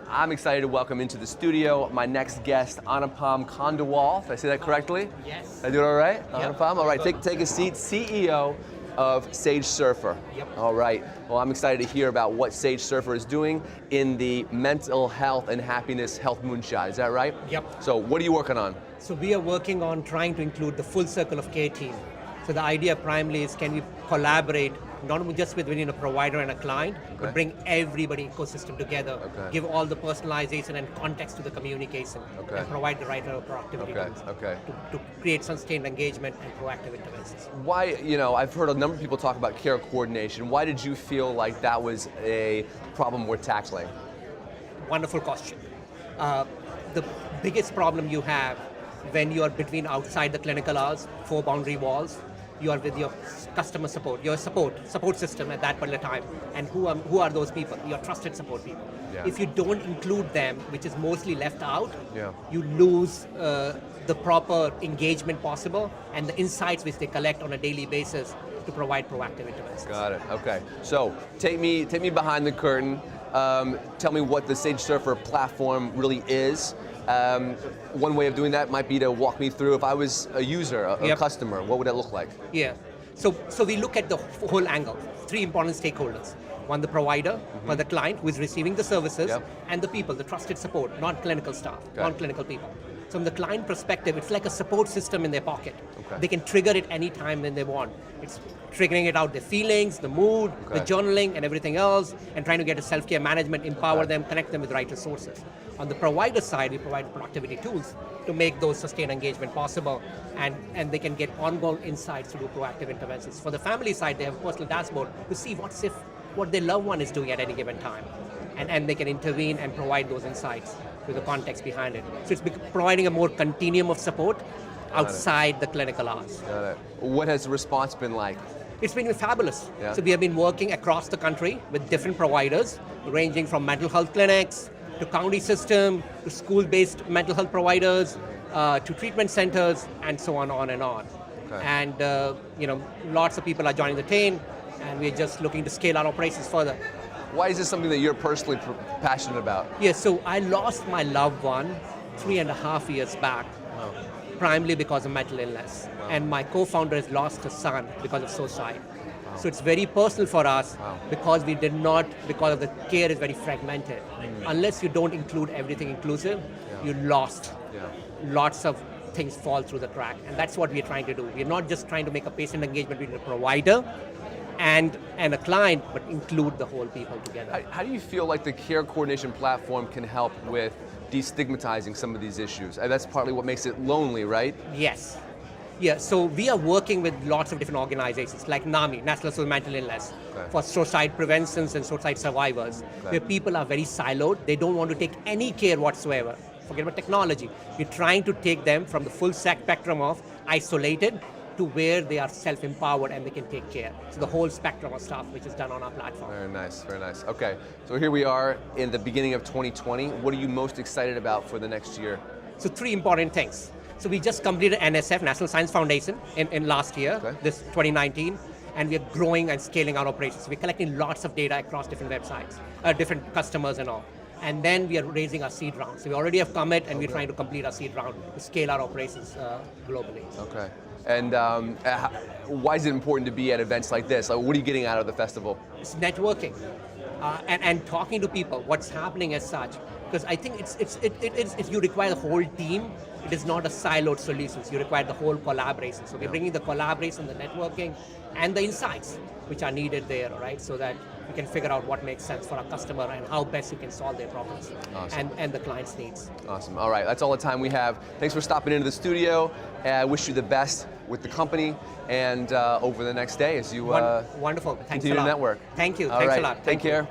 I'm excited to welcome into the studio my next guest, Anupam Khandelwal. Did I say that correctly? Yes. Did I do it all right? Yep. Anupam? All right, take a seat. CEO of Sage Surfer. Yep. All right. Well, I'm excited to hear about what Sage Surfer is doing in the mental health and happiness health moonshot. Is that right? Yep. So what are you working on? So we are working on trying to include the full circle of care team. So the idea primarily is, can we collaborate not only just within a provider and a client, but bring everybody ecosystem together, give all the personalization and context to the communication, and provide the right productivity tools to create sustained engagement and proactive interventions. Why, I've heard a number of people talk about care coordination. Why did you feel like that was a problem worth tackling? Wonderful question. The biggest problem you have when you are between outside the clinical hours, 4 boundary walls, you are with your customer support, your support system at that particular time. And who are those people? Your trusted support people. Yeah. If you don't include them, which is mostly left out, yeah. you lose the proper engagement possible and the insights which they collect on a daily basis to provide proactive interventions. Got it, okay. So take me behind the curtain. Tell me what the Sage Surfer platform really is. One way of doing that might be to walk me through, if I was a user, a customer, what would that look like? Yeah, so we look at the whole angle, 3 important stakeholders. One, the provider, or the client who is receiving the services, and the people, the trusted support, non-clinical staff, non-clinical people. So from the client perspective, it's like a support system in their pocket. They can trigger it anytime when they want. It's triggering it out their feelings, the mood, the journaling, and everything else, and trying to get a self-care management, empower them, connect them with the right resources. On the provider side, we provide productivity tools to make those sustained engagement possible, and they can get ongoing insights to do proactive interventions. For the family side, they have a personal dashboard to see what their loved one is doing at any given time. And they can intervene and provide those insights with the context behind it. So it's providing a more continuum of support outside the clinical hours. Got it. What has the response been like? It's been fabulous. Yeah. So we have been working across the country with different providers, ranging from mental health clinics, to county system, to school-based mental health providers, to treatment centers, and so on and on. And lots of people are joining the team, and we're just looking to scale our operations further. Why is this something that you're personally passionate about? Yes, so I lost my loved one 3.5 years back, primarily because of mental illness. And my co-founder has lost her son because of suicide. So it's very personal for us because because the care is very fragmented. Unless you don't include everything inclusive, you lost. Lots of things fall through the crack. And that's what we're trying to do. We're not just trying to make a patient engagement between a provider and a client, but include the whole people together. How do you feel like the care coordination platform can help with destigmatizing some of these issues? And that's partly what makes it lonely, right? Yes. Yeah, so we are working with lots of different organizations like NAMI, National Association of Mental Illness, for suicide preventions and suicide survivors, where people are very siloed. They don't want to take any care whatsoever. Forget about technology. We're trying to take them from the full spectrum of isolated to where they are self-empowered and they can take care. So the whole spectrum of stuff which is done on our platform. Very nice, very nice. Okay, so here we are in the beginning of 2020. What are you most excited about for the next year? So 3 important things. So we just completed NSF, National Science Foundation, in last year, this 2019, and we are growing and scaling our operations. We're collecting lots of data across different websites, different customers and all. And then we are raising our seed round. So we already have commit, and we're trying to complete our seed round to scale our operations globally. Okay. And why is it important to be at events like this? Like, what are you getting out of the festival? It's networking and talking to people, what's happening as such. Because I think you require the whole team. It is not a siloed solution. You require the whole collaboration. So we're bringing the collaboration, the networking, and the insights which are needed there, right? So that we can figure out what makes sense for our customer and how best you can solve their problems and the client's needs. Awesome. All right, that's all the time we have. Thanks for stopping into the studio. I wish you the best with the company and over the next day as you Wonderful. Thanks continue a lot. to network. Thank you. All Thanks right. a lot. Take care.